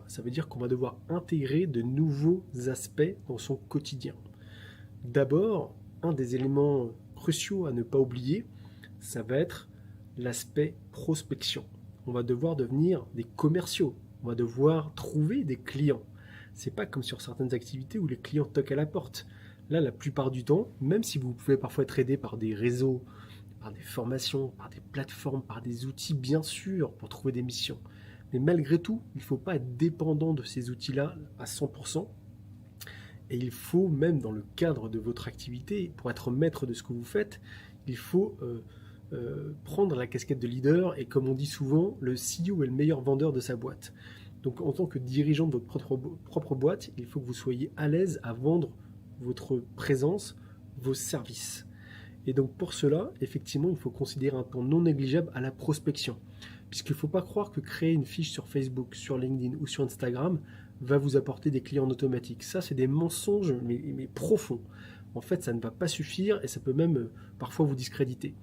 Ça veut dire qu'on va devoir intégrer de nouveaux aspects dans son quotidien. D'abord, un des éléments cruciaux à ne pas oublier, ça va être l'aspect prospection. On va devoir devenir des commerciaux, on va devoir trouver des clients. C'est pas comme sur certaines activités où les clients toquent à la porte. Là, la plupart du temps, même si vous pouvez parfois être aidé par des réseaux, par des formations, par des plateformes, par des outils bien sûr pour trouver des missions, mais malgré tout, il ne faut pas être dépendant de ces outils-là à 100%. Et il faut, même dans le cadre de votre activité, pour être maître de ce que vous faites, il faut prendre la casquette de leader. Et comme on dit souvent, le CEO est le meilleur vendeur de sa boîte. Donc en tant que dirigeant de votre propre boîte, il faut que vous soyez à l'aise à vendre votre présence, vos services. Et donc pour cela, effectivement, il faut considérer un temps non négligeable à la prospection. Puisqu'il ne faut pas croire que créer une fiche sur Facebook, sur LinkedIn ou sur Instagram va vous apporter des clients en automatique. Ça, c'est des mensonges, mais profonds. En fait, ça ne va pas suffire et ça peut même parfois vous discréditer.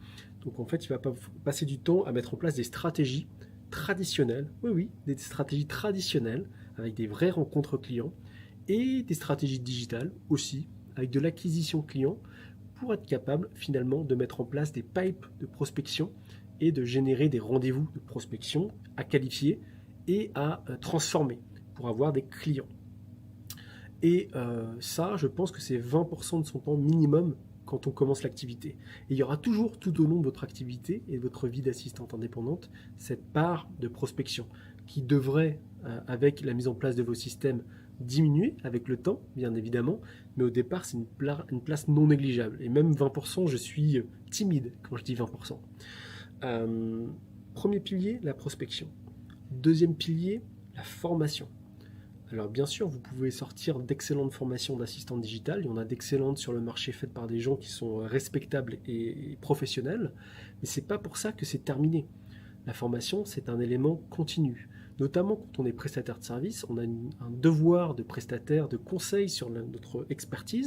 Donc en fait, il va passer du temps à mettre en place des stratégies traditionnelles, oui, des stratégies traditionnelles avec des vraies rencontres clients et des stratégies digitales aussi, avec de l'acquisition client pour être capable finalement de mettre en place des pipes de prospection et de générer des rendez-vous de prospection à qualifier et à transformer pour avoir des clients. Et ça, je pense que c'est 20% de son temps minimum quand on commence l'activité. Et il y aura toujours tout au long de votre activité et de votre vie d'assistante indépendante cette part de prospection qui devrait, avec la mise en place de vos systèmes, diminuer avec le temps, bien évidemment, mais au départ, c'est une place non négligeable. Et même 20%, je suis timide quand je dis 20%. Premier pilier, la prospection. Deuxième pilier, la formation. Alors bien sûr, vous pouvez sortir d'excellentes formations d'assistante digitale. Il y en a d'excellentes sur le marché faites par des gens qui sont respectables et professionnels. Mais c'est pas pour ça que c'est terminé. La formation, c'est un élément continu. Notamment quand on est prestataire de service, on a un devoir de prestataire, de conseil sur notre expertise.